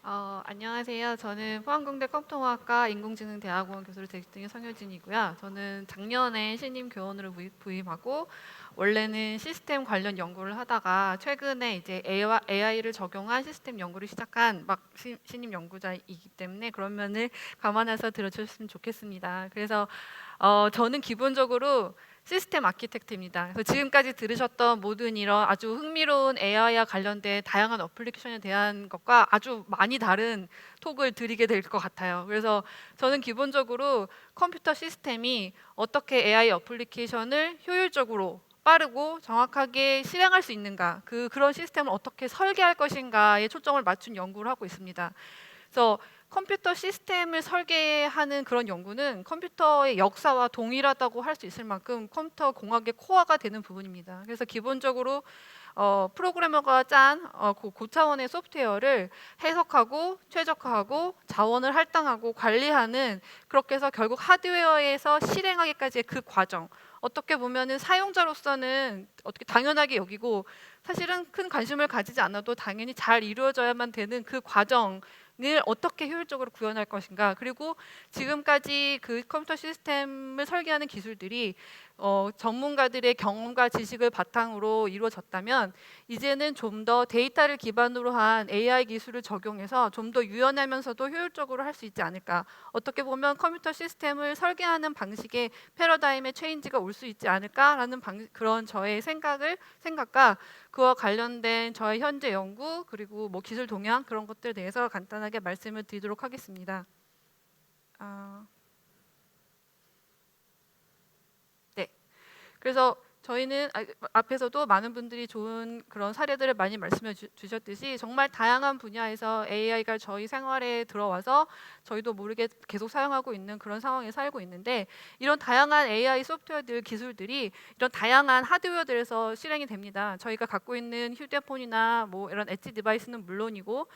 안녕하세요. 저는 포항공대 컴퓨터공학과 인공지능대학원 교수로 재직 중인 성효진이고요. 저는 작년에 신임 교원으로 부임하고 원래는 시스템 관련 연구를 하다가 최근에 이제 AI를 적용한 시스템 연구를 시작한 신임 연구자이기 때문에 그런 면을 감안해서 들어주셨으면 좋겠습니다. 그래서 저는 기본적으로 시스템 아키텍트입니다. 그래서 지금까지 들으셨던 모든 이런 아주 흥미로운 AI와 관련된 다양한 어플리케이션에 대한 것과 아주 많이 다른 톡을 드리게 될 것 같아요. 그래서 저는 기본적으로 컴퓨터 시스템이 어떻게 AI 어플리케이션을 효율적으로 빠르고 정확하게 실행할 수 있는가, 그런 시스템을 어떻게 설계할 것인가에 초점을 맞춘 연구를 하고 있습니다. 그래서 컴퓨터 시스템을 설계하는 그런 연구는 컴퓨터의 역사와 동일하다고 할 수 있을 만큼 컴퓨터 공학의 코어가 되는 부분입니다. 그래서 기본적으로 프로그래머가 짠 고차원의 소프트웨어를 해석하고 최적화하고 자원을 할당하고 관리하는, 그렇게 해서 결국 하드웨어에서 실행하기까지의 그 과정, 어떻게 보면은 사용자로서는 어떻게 당연하게 여기고 사실은 큰 관심을 가지지 않아도 당연히 잘 이루어져야만 되는 그 과정을 어떻게 효율적으로 구현할 것인가, 그리고 지금까지 그 컴퓨터 시스템을 설계하는 기술들이 전문가들의 경험과 지식을 바탕으로 이루어졌다면 이제는 좀 더 데이터를 기반으로 한 AI 기술을 적용해서 좀 더 유연하면서도 효율적으로 할 수 있지 않을까. 어떻게 보면 컴퓨터 시스템을 설계하는 방식의 패러다임의 체인지가 올 수 있지 않을까라는 그런 저의 생각과 그와 관련된 저의 현재 연구, 그리고 뭐 기술 동향, 그런 것들에 대해서 간단하게 말씀을 드리도록 하겠습니다. 아, 네. 그래서 저희는 앞에서도 많은 분들이 좋은 그런 사례들을 많이 말씀해 주셨듯이 정말 다양한 분야에서 AI가 저희 생활에 들어와서 저희도 모르게 계속 사용하고 있는 그런 상황에 살고 있는데, 이런 다양한 AI 소프트웨어들, 기술들이 이런 다양한 하드웨어들에서 실행이 됩니다. 저희가 갖고 있는 휴대폰이나 뭐 이런 엣지 디바이스는 물론이고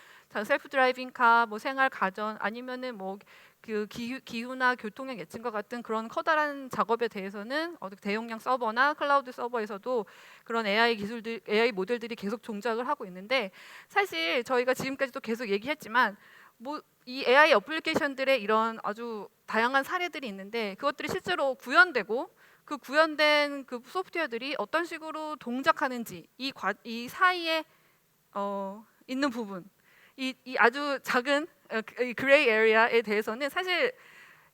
셀프 드라이빙 카, 뭐 생활 가전, 아니면은 뭐 그 기후나 교통의 예측과 같은 그런 커다란 작업에 대해서는 대용량 서버나 클라우드 서버에서도 그런 AI 모델들이 계속 동작을 하고 있는데, 사실 저희가 지금까지도 계속 얘기했지만 뭐 이 AI 어플리케이션들의 이런 아주 다양한 사례들이 있는데, 그것들이 실제로 구현되고 그 구현된 그 소프트웨어들이 어떤 식으로 동작하는지, 이 사이에 있는 부분, 이 아주 작은 이 그레이 에리아에 대해서는 사실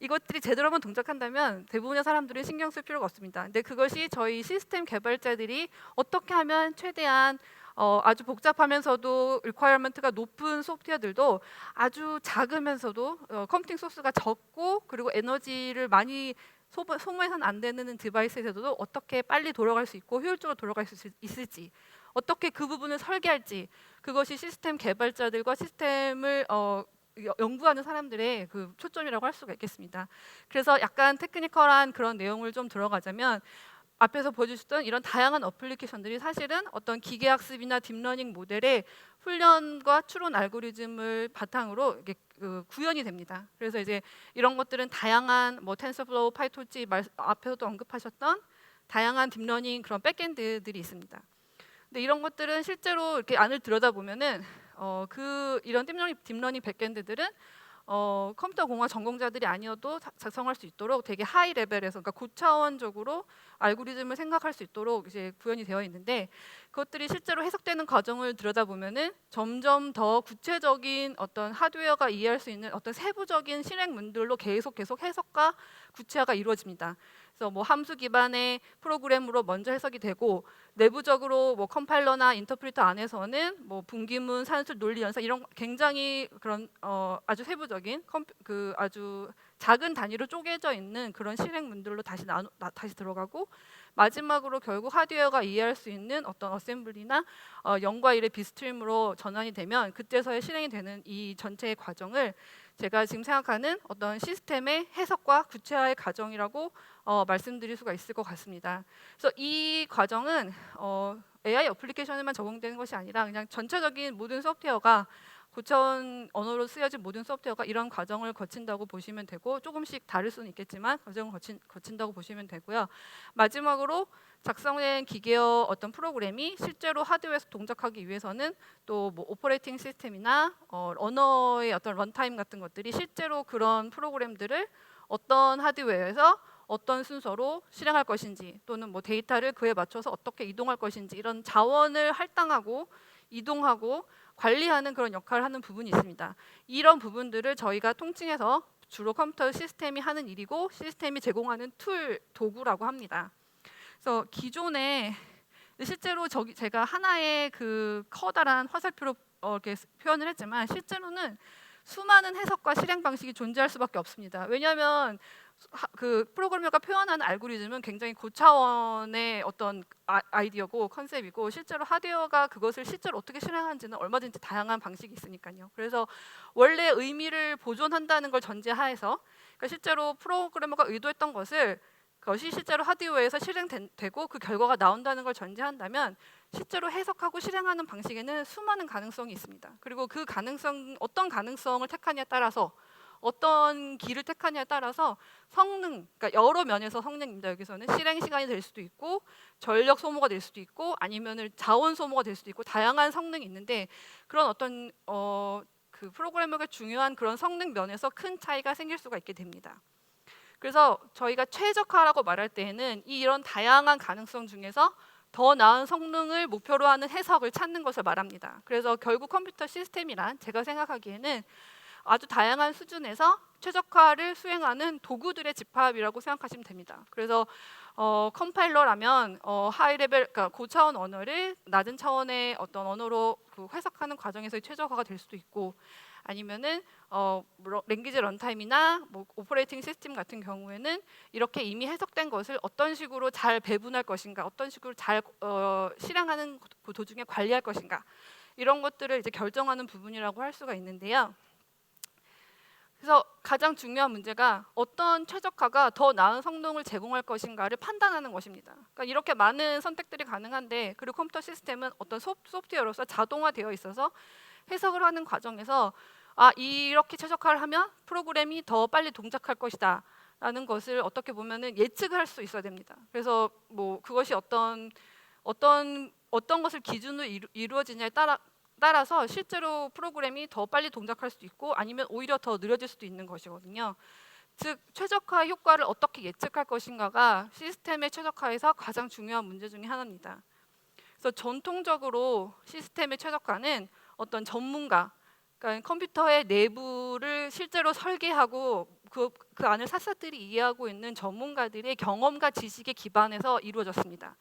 이것들이 제대로 한번 동작한다면 대부분의 사람들은 신경 쓸 필요가 없습니다. 근데 그것이 저희 시스템 개발자들이 어떻게 하면 최대한 아주 복잡하면서도 리퀘어먼트가 높은 소프트웨어들도 아주 작으면서도 컴퓨팅 소스가 적고 그리고 에너지를 많이 소모해서는 안 되는 디바이스에서도 어떻게 빨리 돌아갈 수 있고 효율적으로 돌아갈 수 있을지, 어떻게 그 부분을 설계할지, 그것이 시스템 개발자들과 시스템을 연구하는 사람들의 그 초점이라고 할 수가 있겠습니다. 그래서 약간 테크니컬한 그런 내용을 좀 들어가자면, 앞에서 보여주셨던 이런 다양한 어플리케이션들이 사실은 어떤 기계학습이나 딥러닝 모델의 훈련과 추론 알고리즘을 바탕으로 이게 구현이 됩니다. 그래서 이제 이런 것들은 다양한 뭐 텐서플로우, 파이토치, 앞에서도 언급하셨던 다양한 딥러닝 그런 백엔드들이 있습니다. 근데 이런 것들은 실제로 이렇게 안을 들여다보면은 이런 딥러닝 백엔드들은 컴퓨터 공학 전공자들이 아니어도 작성할 수 있도록 되게 하이 레벨에서, 그러니까 고차원적으로 알고리즘을 생각할 수 있도록 이제 구현이 되어 있는데, 그것들이 실제로 해석되는 과정을 들여다보면은 점점 더 구체적인 어떤 하드웨어가 이해할 수 있는 어떤 세부적인 실행문들로 계속 해석과 구체화가 이루어집니다. 그래서 뭐 함수 기반의 프로그램으로 먼저 해석이 되고, 내부적으로 뭐 컴파일러나 인터프리터 안에서는 뭐 분기문, 산술, 논리, 연산, 이런 굉장히 그런 아주 세부적인 아주 작은 단위로 쪼개져 있는 그런 실행문들로 다시 들어가고, 마지막으로 결국 하드웨어가 이해할 수 있는 어떤 어셈블리나 0과 1의 비스트림으로 전환이 되면 그때서야 실행이 되는 이 전체의 과정을 제가 지금 생각하는 어떤 시스템의 해석과 구체화의 과정이라고 말씀드릴 수가 있을 것 같습니다. 그래서 이 과정은 AI 어플리케이션에만 적용되는 것이 아니라 그냥 전체적인 모든 소프트웨어가 고차원 언어로 쓰여진 모든 소프트웨어가 이런 과정을 거친다고 보시면 되고, 조금씩 다를 수는 있겠지만 과정을 거친다고 보시면 되고요. 마지막으로 작성된 기계어 어떤 프로그램이 실제로 하드웨어에서 동작하기 위해서는 또 뭐 오퍼레이팅 시스템이나 언어의 어떤 런타임 같은 것들이 실제로 그런 프로그램들을 어떤 하드웨어에서 어떤 순서로 실행할 것인지, 또는 뭐 데이터를 그에 맞춰서 어떻게 이동할 것인지, 이런 자원을 할당하고 이동하고 관리하는 그런 역할을 하는 부분이 있습니다. 이런 부분들을 저희가 통칭해서 주로 컴퓨터 시스템이 하는 일이고, 시스템이 제공하는 툴, 도구라고 합니다. 그래서 기존에 실제로 제가 하나의 그 커다란 화살표로 이렇게 표현을 했지만, 실제로는 수많은 해석과 실행 방식이 존재할 수밖에 없습니다. 왜냐하면 그 프로그래머가 표현하는 알고리즘은 굉장히 고차원의 어떤 아이디어고 컨셉이고, 실제로 하드웨어가 그것을 실제로 어떻게 실행하는지는 얼마든지 다양한 방식이 있으니까요. 그래서 원래 의미를 보존한다는 걸 전제하에서, 그러니까 실제로 프로그래머가 의도했던 것을 그것이 실제로 하드웨어에서 실행되고 그 결과가 나온다는 걸 전제한다면, 실제로 해석하고 실행하는 방식에는 수많은 가능성이 있습니다. 그리고 그 가능성, 어떤 가능성을 택하냐에 따라서, 어떤 길을 택하냐에 따라서 성능, 그러니까 여러 면에서 성능입니다. 여기서는 실행 시간이 될 수도 있고, 전력 소모가 될 수도 있고, 아니면은 자원 소모가 될 수도 있고, 다양한 성능이 있는데, 그런 어떤 그 프로그래머가 중요한 그런 성능 면에서 큰 차이가 생길 수가 있게 됩니다. 그래서 저희가 최적화라고 말할 때에는 이런 다양한 가능성 중에서 더 나은 성능을 목표로 하는 해석을 찾는 것을 말합니다. 그래서 결국 컴퓨터 시스템이란 제가 생각하기에는 아주 다양한 수준에서 최적화를 수행하는 도구들의 집합이라고 생각하시면 됩니다. 그래서 컴파일러라면 하이 레벨, 그러니까 고차원 언어를 낮은 차원의 어떤 언어로 그 해석하는 과정에서 최적화가 될 수도 있고, 아니면은 랭귀지 런타임이나 뭐 오퍼레이팅 시스템 같은 경우에는 이렇게 이미 해석된 것을 어떤 식으로 잘 배분할 것인가, 어떤 식으로 잘 실행하는 그 도중에 관리할 것인가, 이런 것들을 이제 결정하는 부분이라고 할 수가 있는데요. 그래서 가장 중요한 문제가 어떤 최적화가 더 나은 성능을 제공할 것인가를 판단하는 것입니다. 그러니까 이렇게 많은 선택들이 가능한데, 그리고 컴퓨터 시스템은 어떤 소프트웨어로서 자동화되어 있어서 해석을 하는 과정에서 이렇게 최적화를 하면 프로그램이 더 빨리 동작할 것이다 라는 것을 어떻게 보면은 예측을 할 수 있어야 됩니다. 그래서 뭐 그것이 어떤 것을 기준으로 이루어지냐에 따라서 실제로 프로그램이 더 빨리 동작할 수도 있고, 아니면 오히려 더 느려질 수도 있는 것이거든요. 즉 최적화 효과를 어떻게 예측할 것인가가 시스템의 최적화에서 가장 중요한 문제 중에 하나입니다. 그래서 전통적으로 시스템의 최적화는 어떤 전문가, 그러니까 컴퓨터의 내부를 실제로 설계하고 그 안을 샅샅이 이해하고 있는 전문가들의 경험과 지식에 기반해서 이루어졌습니다.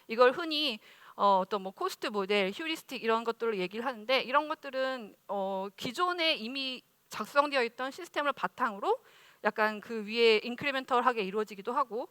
이걸 흔히 어떤 뭐 코스트 모델, 휴리스틱 이런 것들을 얘기를 하는데, 이런 것들은 기존에 이미 작성되어 있던 시스템을 바탕으로 약간 그 위에 인크리멘털하게 이루어지기도 하고,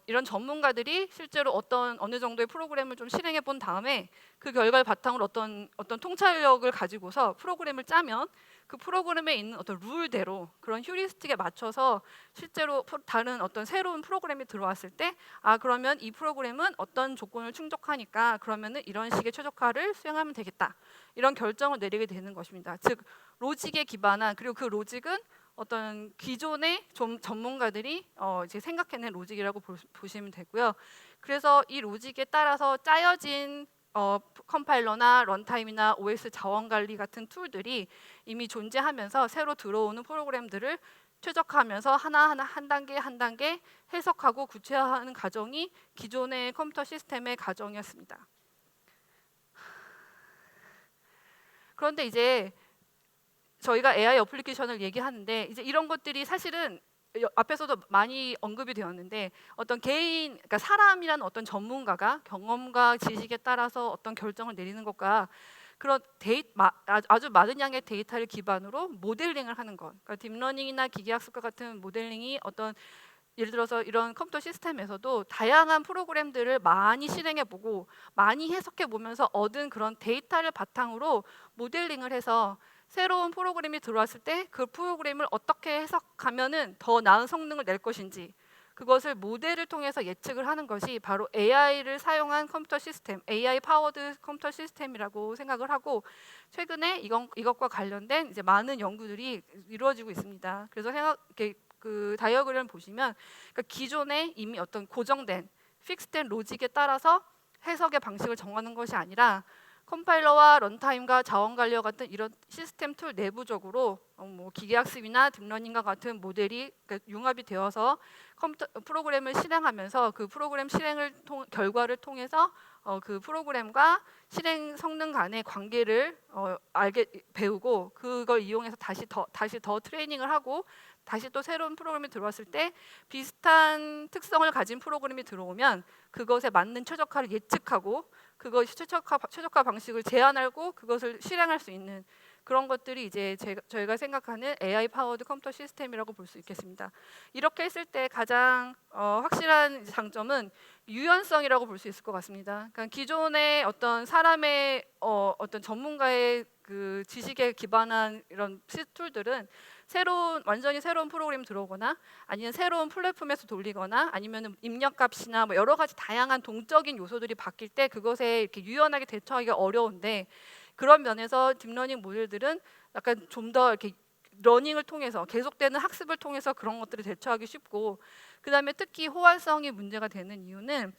이런 전문가들이 실제로 어느 정도의 프로그램을 좀 실행해 본 다음에 그 결과를 바탕으로 어떤 통찰력을 가지고서 프로그램을 짜면, 그 프로그램에 있는 어떤 룰대로 그런 휴리스틱에 맞춰서 실제로 다른 어떤 새로운 프로그램이 들어왔을 때 그러면 이 프로그램은 어떤 조건을 충족하니까 그러면은 이런 식의 최적화를 수행하면 되겠다, 이런 결정을 내리게 되는 것입니다. 즉 로직에 기반한, 그리고 그 로직은 어떤 기존의 전문가들이 이제 생각해낸 로직이라고 보시면 되고요. 그래서 이 로직에 따라서 짜여진 컴파일러나 런타임이나 OS 자원 관리 같은 툴들이 이미 존재하면서 새로 들어오는 프로그램들을 최적화하면서 하나하나 한 단계 한 단계 해석하고 구체화하는 과정이 기존의 컴퓨터 시스템의 과정이었습니다. 그런데 이제 저희가 AI 어플리케이션을 얘기하는데, 이제 이런 것들이 사실은 앞에서도 많이 언급이 되었는데, 어떤 개인, 그러니까 사람이라는 어떤 전문가가 경험과 지식에 따라서 어떤 결정을 내리는 것과 그런 아주 많은 양의 데이터를 기반으로 모델링을 하는 것, 그러니까 딥러닝이나 기계학습과 같은 모델링이 어떤 예를 들어서 이런 컴퓨터 시스템에서도 다양한 프로그램들을 많이 실행해보고 많이 해석해보면서 얻은 그런 데이터를 바탕으로 모델링을 해서 새로운 프로그램이 들어왔을 때 그 프로그램을 어떻게 해석하면은 더 나은 성능을 낼 것인지, 그것을 모델을 통해서 예측을 하는 것이 바로 AI를 사용한 컴퓨터 시스템, AI 파워드 컴퓨터 시스템이라고 생각을 하고, 최근에 이것과 관련된 이제 많은 연구들이 이루어지고 있습니다. 그래서 이렇게 그 다이어그램을 보시면, 그러니까 기존에 이미 어떤 고정된 픽스된 로직에 따라서 해석의 방식을 정하는 것이 아니라 컴파일러와 런타임과 자원관리와 같은 이런 시스템 툴 내부적으로 뭐 기계학습이나 딥러닝과 같은 모델이 그러니까 융합이 되어서 컴퓨터 프로그램을 실행하면서 그 프로그램 실행을 결과를 통해서 그 프로그램과 실행 성능 간의 관계를 알게 배우고, 그걸 이용해서 다시 더 트레이닝을 하고, 다시 또 새로운 프로그램이 들어왔을 때 비슷한 특성을 가진 프로그램이 들어오면 그것에 맞는 최적화를 예측하고, 그것이 최적화 방식을 제안하고 그것을 실행할 수 있는 그런 것들이 이제 저희가 생각하는 AI 파워드 컴퓨터 시스템이라고 볼 수 있겠습니다. 이렇게 했을 때 가장 확실한 장점은 유연성이라고 볼 수 있을 것 같습니다. 그러니까 기존의 어떤 사람의 어떤 전문가의 그 지식에 기반한 이런 툴들은 완전히 새로운 프로그램 들어오거나 아니면 새로운 플랫폼에서 돌리거나 아니면 입력값이나 뭐 여러 가지 다양한 동적인 요소들이 바뀔 때 그것에 이렇게 유연하게 대처하기가 어려운데, 그런 면에서 딥러닝 모델들은 약간 좀 더 이렇게 러닝을 통해서 계속되는 학습을 통해서 그런 것들을 대처하기 쉽고, 그다음에 특히 호환성이 문제가 되는 이유는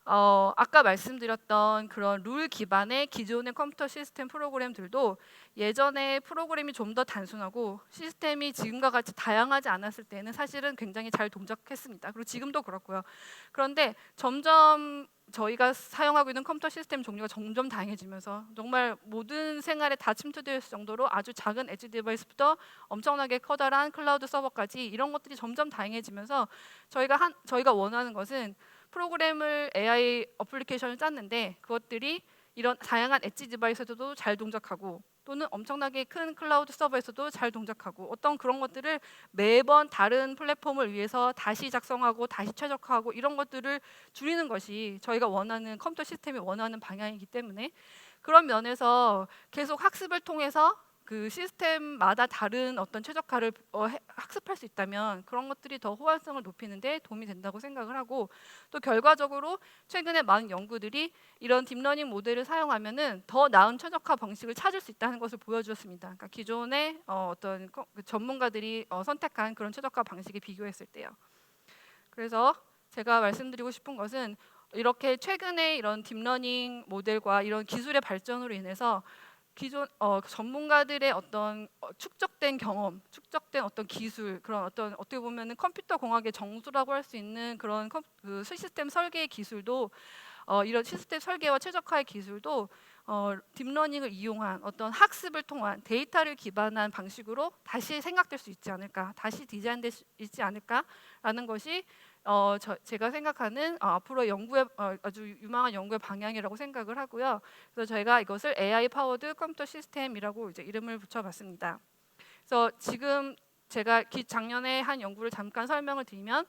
아까 말씀드렸던 그런 룰 기반의 기존의 컴퓨터 시스템 프로그램들도 예전에 프로그램이 좀 더 단순하고 시스템이 지금과 같이 다양하지 않았을 때는 사실은 굉장히 잘 동작했습니다. 그리고 지금도 그렇고요. 그런데 점점 저희가 사용하고 있는 컴퓨터 시스템 종류가 점점 다양해지면서 정말 모든 생활에 다 침투될 정도로 아주 작은 엣지 디바이스부터 엄청나게 커다란 클라우드 서버까지 이런 것들이 점점 다양해지면서 저희가 원하는 것은 프로그램을 AI 어플리케이션을 짰는데 그것들이 이런 다양한 엣지 디바이스에서도 잘 동작하고, 또는 엄청나게 큰 클라우드 서버에서도 잘 동작하고, 어떤 그런 것들을 매번 다른 플랫폼을 위해서 다시 작성하고 다시 최적화하고 이런 것들을 줄이는 것이 저희가 원하는 컴퓨터 시스템이 원하는 방향이기 때문에, 그런 면에서 계속 학습을 통해서 그 시스템마다 다른 어떤 최적화를 학습할 수 있다면 그런 것들이 더 호환성을 높이는 데 도움이 된다고 생각을 하고, 또 결과적으로 최근에 많은 연구들이 이런 딥러닝 모델을 사용하면은 더 나은 최적화 방식을 찾을 수 있다는 것을 보여주었습니다. 그러니까 기존의 어떤 그 전문가들이 선택한 그런 최적화 방식에 비교했을 때요. 그래서 제가 말씀드리고 싶은 것은, 이렇게 최근에 이런 딥러닝 모델과 이런 기술의 발전으로 인해서 기존 전문가들의 어떤 축적된 경험, 축적된 어떤 기술, 그런 어떤 어떻게 보면은 컴퓨터 공학의 정수라고 할 수 있는 그런 그 시스템 설계의 기술도 이런 시스템 설계와 최적화의 기술도 딥러닝을 이용한 어떤 학습을 통한 데이터를 기반한 방식으로 다시 생각될 수 있지 않을까, 다시 디자인될 수 있지 않을까라는 것이 제가 생각하는 앞으로 연구의 아주 유망한 연구의 방향이라고 생각을 하고요. 그래서 저희가 이것을 AI 파워드 컴퓨터 시스템이라고 이제 이름을 붙여봤습니다. 그래서 지금 제가 작년에 한 연구를 잠깐 설명을 드리면,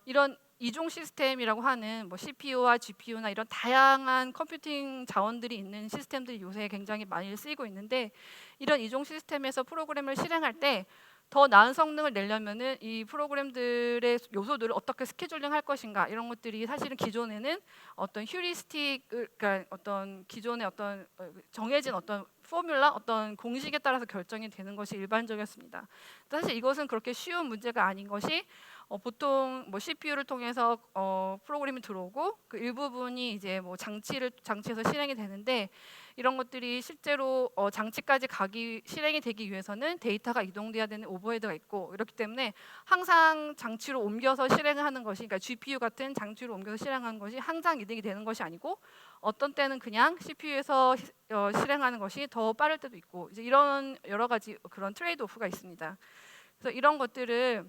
이런 이종 시스템이라고 하는 뭐 CPU와 GPU나 이런 다양한 컴퓨팅 자원들이 있는 시스템들이 요새 굉장히 많이 쓰이고 있는데, 이런 이종 시스템에서 프로그램을 실행할 때 더 나은 성능을 내려면은 이 프로그램들의 요소들을 어떻게 스케줄링 할 것인가, 이런 것들이 사실은 기존에는 어떤 휴리스틱, 그러니까 어떤 기존의 어떤 정해진 어떤 포뮬라, 어떤 공식에 따라서 결정이 되는 것이 일반적이었습니다. 사실 이것은 그렇게 쉬운 문제가 아닌 것이, 보통 뭐 CPU를 통해서 프로그램이 들어오고 그 일부분이 이제 뭐 장치에서 실행이 되는데, 이런 것들이 실제로 장치까지 실행이 되기 위해서는 데이터가 이동돼야 되는 오버헤드가 있고, 이렇기 때문에 항상 장치로 옮겨서 실행을 하는 것이, 그러니까 GPU 같은 장치로 옮겨서 실행하는 것이 항상 이득이 되는 것이 아니고, 어떤 때는 그냥 CPU에서 실행하는 것이 더 빠를 때도 있고, 이제 이런 여러 가지 그런 트레이드 오프가 있습니다. 그래서 이런 것들을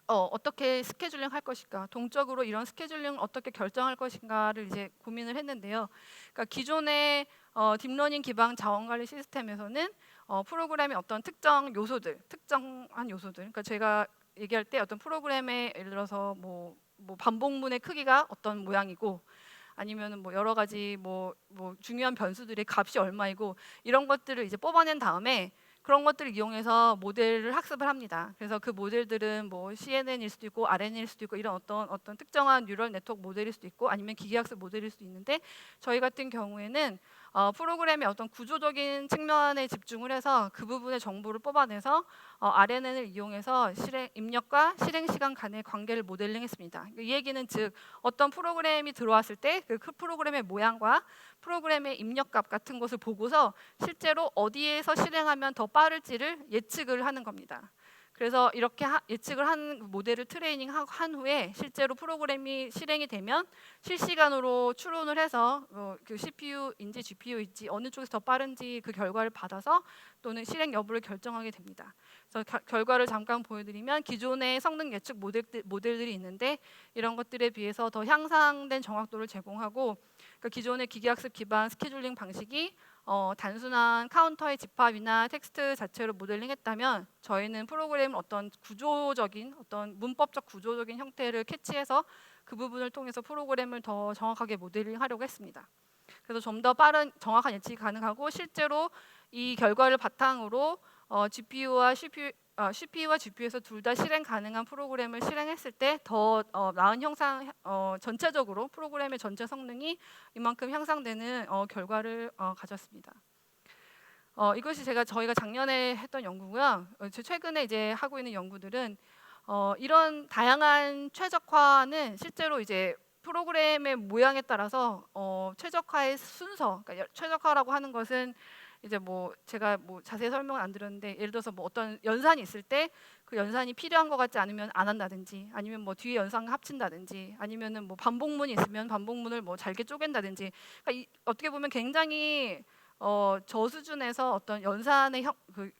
어떻게 스케줄링 할 것인가, 동적으로 이런 스케줄링을 어떻게 결정할 것인가를 이제 고민을 했는데요. 그러니까 기존의 딥러닝 기반 자원관리 시스템에서는 프로그램의 어떤 특정한 요소들, 그러니까 제가 얘기할 때 어떤 프로그램의 예를 들어서 뭐 반복문의 크기가 어떤 모양이고, 아니면은 뭐 여러 가지 뭐 중요한 변수들의 값이 얼마이고, 이런 것들을 이제 뽑아낸 다음에 그런 것들을 이용해서 모델을 학습을 합니다. 그래서 그 모델들은 뭐 CNN일 수도 있고 RNN일 수도 있고 이런 어떤 특정한 뉴럴 네트워크 모델일 수도 있고 아니면 기계학습 모델일 수도 있는데 저희 같은 경우에는 프로그램의 어떤 구조적인 측면에 집중을 해서 그 부분의 정보를 뽑아내서 RNN을 이용해서 입력과 실행 시간 간의 관계를 모델링했습니다. 이 얘기는 즉 어떤 프로그램이 들어왔을 때 그 프로그램의 모양과 프로그램의 입력값 같은 것을 보고서 실제로 어디에서 실행하면 더 빠를지를 예측을 하는 겁니다. 그래서 이렇게 예측을 한 모델을 트레이닝한 후에 실제로 프로그램이 실행이 되면 실시간으로 추론을 해서 그 CPU인지 GPU인지 어느 쪽에서 더 빠른지 그 결과를 받아서 또는 실행 여부를 결정하게 됩니다. 그래서 결과를 잠깐 보여드리면 기존의 성능 예측 모델들이 있는데 이런 것들에 비해서 더 향상된 정확도를 제공하고 그러니까 기존의 기계학습 기반 스케줄링 방식이 단순한 카운터의 집합이나 텍스트 자체로 모델링했다면 저희는 프로그램 어떤 구조적인 어떤 문법적 구조적인 형태를 캐치해서 그 부분을 통해서 프로그램을 더 정확하게 모델링하려고 했습니다. 그래서 좀 더 빠른 정확한 예측이 가능하고 실제로 이 결과를 바탕으로 GPU와 CPU와 GPU에서 둘 다 실행 가능한 프로그램을 실행했을 때 더 나은 형상 전체적으로 프로그램의 전체 성능이 이만큼 향상되는 결과를 가졌습니다. 이것이 저희가 작년에 했던 연구고요. 최근에 이제 하고 있는 연구들은 이런 다양한 최적화는 실제로 이제 프로그램의 모양에 따라서 최적화의 순서, 그러니까 최적화라고 하는 것은 이제 뭐 제가 뭐 자세히 설명은 안 드렸는데 예를 들어서 뭐 어떤 연산이 있을 때 그 연산이 필요한 것 같지 않으면 안 한다든지 아니면 뭐 뒤에 연산 합친다든지 아니면은 뭐 반복문이 있으면 반복문을 뭐 잘게 쪼갠다든지 그러니까 어떻게 보면 굉장히 저수준에서 어떤 연산의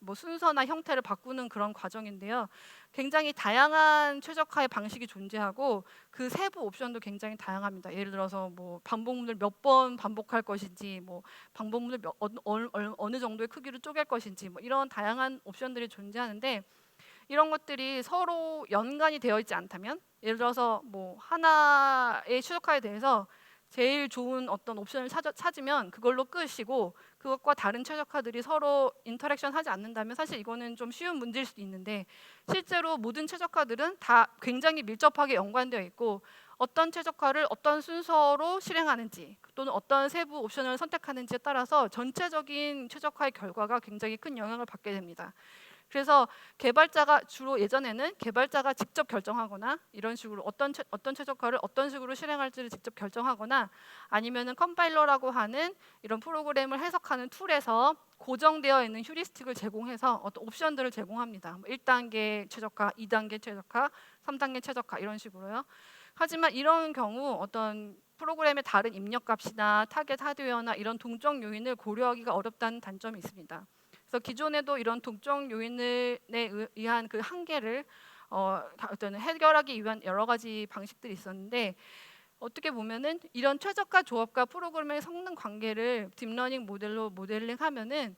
뭐 순서나 형태를 바꾸는 그런 과정인데요. 굉장히 다양한 최적화의 방식이 존재하고 그 세부 옵션도 굉장히 다양합니다. 예를 들어서 뭐 반복문을 몇 번 반복할 것인지, 뭐 반복문을 어느 정도의 크기로 쪼갤 것인지, 뭐 이런 다양한 옵션들이 존재하는데 이런 것들이 서로 연관이 되어 있지 않다면, 예를 들어서 뭐 하나의 최적화에 대해서 제일 좋은 어떤 옵션을 찾으면 그걸로 끝이고 그것과 다른 최적화들이 서로 인터랙션 하지 않는다면 사실 이거는 좀 쉬운 문제일 수도 있는데 실제로 모든 최적화들은 다 굉장히 밀접하게 연관되어 있고 어떤 최적화를 어떤 순서로 실행하는지 또는 어떤 세부 옵션을 선택하는지에 따라서 전체적인 최적화의 결과가 굉장히 큰 영향을 받게 됩니다. 그래서 개발자가 주로 예전에는 개발자가 직접 결정하거나 이런 식으로 어떤 최적화를 어떤 식으로 실행할지를 직접 결정하거나 아니면은 컴파일러라고 하는 이런 프로그램을 해석하는 툴에서 고정되어 있는 휴리스틱을 제공해서 어떤 옵션들을 제공합니다. 1단계 최적화, 2단계 최적화, 3단계 최적화 이런 식으로요. 하지만 이런 경우 어떤 프로그램의 다른 입력값이나 타겟 하드웨어나 이런 동적 요인을 고려하기가 어렵다는 단점이 있습니다. 그래서 기존에도 이런 동적 요인에 의한 그 한계를 어떤 해결하기 위한 여러 가지 방식들이 있었는데 어떻게 보면은 이런 최적화 조합과 프로그램의 성능 관계를 딥러닝 모델로 모델링하면은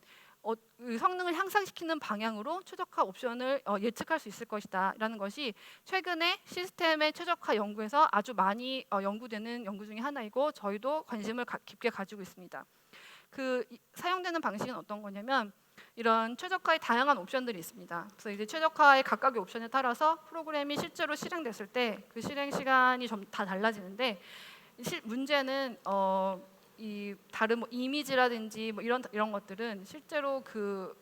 그 성능을 향상시키는 방향으로 최적화 옵션을 예측할 수 있을 것이다라는 것이 최근에 시스템의 최적화 연구에서 아주 많이 연구되는 연구 중에 하나이고 저희도 관심을 깊게 가지고 있습니다. 사용되는 방식은 어떤 거냐면 이런 최적화의 다양한 옵션들이 있습니다. 그래서 이제 최적화의 각각의 옵션에 따라서 프로그램이 실제로 실행됐을 때 그 실행 시간이 좀 다 달라지는데 문제는 이 다른 뭐 이미지라든지 뭐 이런 것들은 실제로 그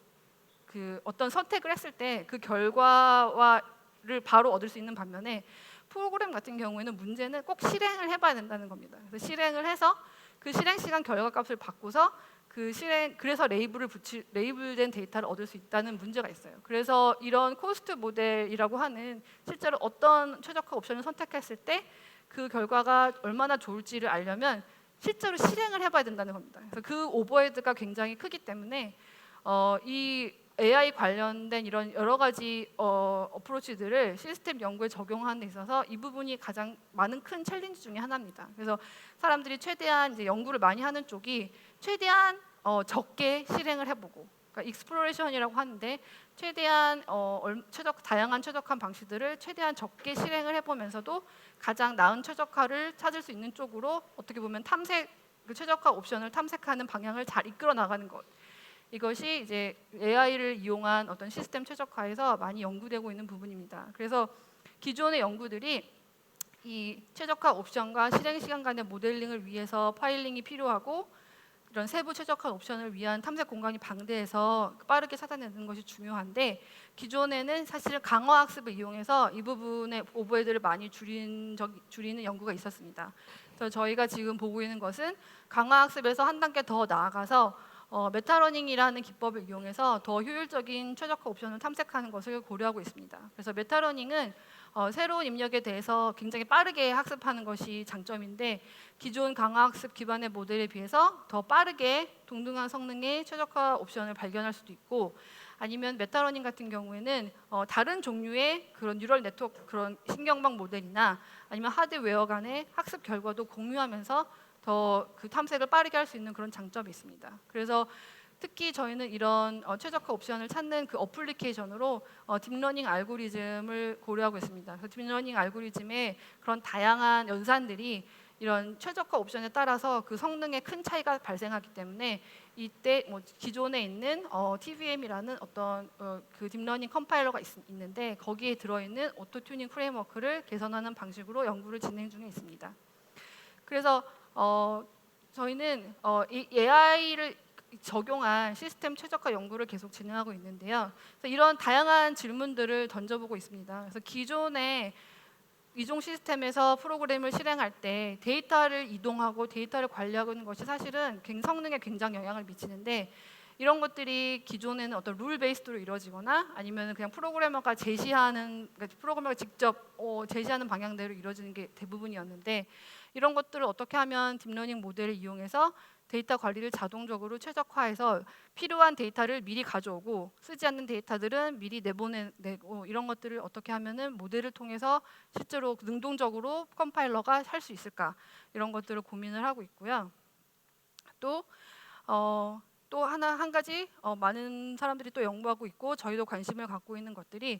어떤 선택을 했을 때 그 결과를 바로 얻을 수 있는 반면에 프로그램 같은 경우에는 문제는 꼭 실행을 해봐야 된다는 겁니다. 그래서 실행을 해서 그 실행 시간 결과값을 바꾸서 그래서 레이블된 데이터를 얻을 수 있다는 문제가 있어요. 그래서 이런 코스트 모델이라고 하는 실제로 어떤 최적화 옵션을 선택했을 때 그 결과가 얼마나 좋을지를 알려면 실제로 실행을 해봐야 된다는 겁니다. 그래서 그 오버헤드가 굉장히 크기 때문에 이 AI 관련된 이런 여러 가지 어프로치들을 시스템 연구에 적용하는 데 있어서 이 부분이 가장 많은 큰 챌린지 중에 하나입니다. 그래서 사람들이 최대한 이제 연구를 많이 하는 쪽이 최대한 적게 실행을 해보고, 그러니까 익스플로레이션이라고 하는데 최대한 다양한 최적화 방식들을 최대한 적게 실행을 해보면서도 가장 나은 최적화를 찾을 수 있는 쪽으로 어떻게 보면 그 최적화 옵션을 탐색하는 방향을 잘 이끌어 나가는 것. 이것이 이제 AI를 이용한 어떤 시스템 최적화에서 많이 연구되고 있는 부분입니다. 그래서 기존의 연구들이 이 최적화 옵션과 실행 시간 간의 모델링을 위해서 파일링이 필요하고 이런 세부 최적화 옵션을 위한 탐색 공간이 방대해서 빠르게 찾아내는 것이 중요한데 기존에는 사실 강화 학습을 이용해서 이 부분의 오버헤드를 많이 줄이는 연구가 있었습니다. 그래서 저희가 지금 보고 있는 것은 강화 학습에서 한 단계 더 나아가서 메타러닝이라는 기법을 이용해서 더 효율적인 최적화 옵션을 탐색하는 것을 고려하고 있습니다. 그래서 메타러닝은 새로운 입력에 대해서 굉장히 빠르게 학습하는 것이 장점인데 기존 강화학습 기반의 모델에 비해서 더 빠르게 동등한 성능의 최적화 옵션을 발견할 수도 있고 아니면 메타러닝 같은 경우에는 다른 종류의 그런 뉴럴 네트워크 그런 신경망 모델이나 아니면 하드웨어 간의 학습 결과도 공유하면서 더 그 탐색을 빠르게 할 수 있는 그런 장점이 있습니다. 그래서 특히 저희는 이런 최적화 옵션을 찾는 그 어플리케이션으로 딥러닝 알고리즘을 고려하고 있습니다. 그래서 딥러닝 알고리즘의 그런 다양한 연산들이 이런 최적화 옵션에 따라서 그 성능에 큰 차이가 발생하기 때문에 이때 뭐 기존에 있는 TVM이라는 어떤 그 딥러닝 컴파일러가 있는데 거기에 들어있는 오토 튜닝 프레임워크를 개선하는 방식으로 연구를 진행 중에 있습니다. 그래서 저희는 이 AI를 적용한 시스템 최적화 연구를 계속 진행하고 있는데요. 그래서 이런 다양한 질문들을 던져보고 있습니다. 그래서 기존의 이종 시스템에서 프로그램을 실행할 때 데이터를 이동하고 데이터를 관리하는 것이 사실은 성능에 굉장히 영향을 미치는데 이런 것들이 기존에는 어떤 룰 베이스드로 이루어지거나 아니면 그냥 프로그래머가 그러니까 프로그래머가 직접 제시하는 방향대로 이루어지는 게 대부분이었는데 이런 것들을 어떻게 하면 딥러닝 모델을 이용해서 데이터 관리를 자동적으로 최적화해서 필요한 데이터를 미리 가져오고 쓰지 않는 데이터들은 미리 내보내고 이런 것들을 어떻게 하면은 모델을 통해서 실제로 능동적으로 컴파일러가 할 수 있을까 이런 것들을 고민을 하고 있고요. 또 한 가지 많은 사람들이 또 연구하고 있고 저희도 관심을 갖고 있는 것들이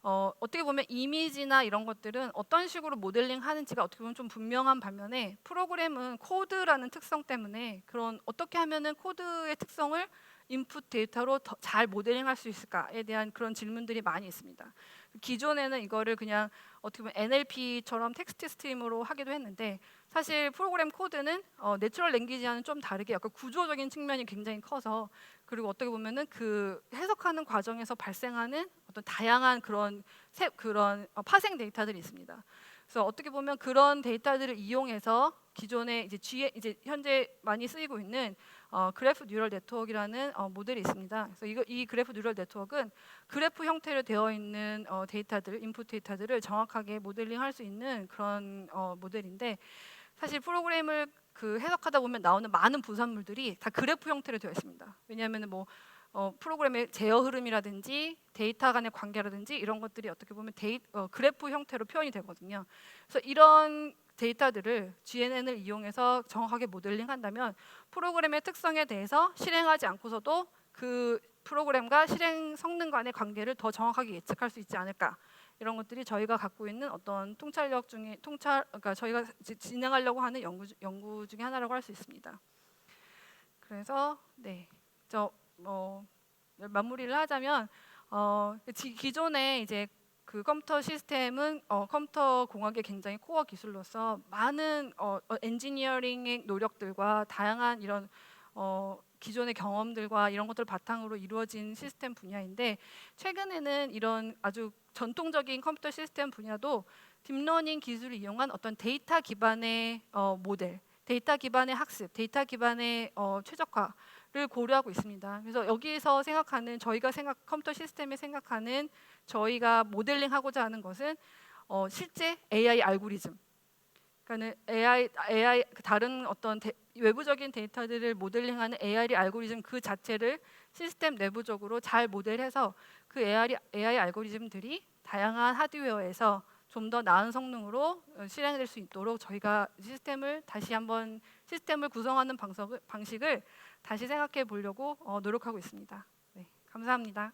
어떻게 보면 이미지나 이런 것들은 어떤 식으로 모델링 하는지가 어떻게 보면 좀 분명한 반면에 프로그램은 코드라는 특성 때문에 그런 어떻게 하면은 코드의 특성을 인풋 데이터로 더 잘 모델링할 수 있을까에 대한 그런 질문들이 많이 있습니다. 기존에는 이거를 그냥 어떻게 보면 NLP처럼 텍스트 스트림으로 하기도 했는데 사실 프로그램 코드는 내추럴 랭귀지와는 좀 다르게 약간 구조적인 측면이 굉장히 커서 그리고 어떻게 보면은 그 해석하는 과정에서 발생하는 어떤 다양한 그런 파생 데이터들이 있습니다. 그래서 어떻게 보면 그런 데이터들을 이용해서 기존에 이제 현재 많이 쓰이고 있는 그래프 뉴럴 네트워크라는 모델이 있습니다. 그래서 이 그래프 뉴럴 네트워크는 그래프 형태로 되어 있는 데이터들, 인풋 데이터들을 정확하게 모델링할 수 있는 그런 모델인데 사실 프로그램을 그 해석하다 보면 나오는 많은 부산물들이 다 그래프 형태로 되어 있습니다. 왜냐하면 뭐 프로그램의 제어 흐름이라든지 데이터 간의 관계라든지 이런 것들이 어떻게 보면 그래프 형태로 표현이 되거든요. 그래서 이런 데이터들을 GNN을 이용해서 정확하게 모델링한다면 프로그램의 특성에 대해서 실행하지 않고서도 그 프로그램과 실행 성능 간의 관계를 더 정확하게 예측할 수 있지 않을까 이런 것들이 저희가 갖고 있는 어떤 그러니까 저희가 진행하려고 하는 연구 중에 하나라고 할 수 있습니다. 그래서 마무리를 하자면 기존에 이제 그 컴퓨터 시스템은 컴퓨터 공학의 굉장히 코어 기술로서 많은 엔지니어링의 노력들과 다양한 이런 기존의 경험들과 이런 것들을 바탕으로 이루어진 시스템 분야인데 최근에는 이런 아주 전통적인 컴퓨터 시스템 분야도 딥러닝 기술을 이용한 어떤 데이터 기반의 모델, 데이터 기반의 학습, 데이터 기반의 최적화를 고려하고 있습니다. 그래서 여기에서 생각하는 컴퓨터 시스템에 생각하는 저희가 모델링하고자 하는 것은 실제 AI 알고리즘, 그러니까는 AI 다른 어떤 외부적인 데이터들을 모델링하는 AI 알고리즘 그 자체를 시스템 내부적으로 잘 모델해서 그 AI 알고리즘들이 다양한 하드웨어에서 좀 더 나은 성능으로 실행될 수 있도록 저희가 시스템을 구성하는 방식을 다시 생각해 보려고 노력하고 있습니다. 네, 감사합니다.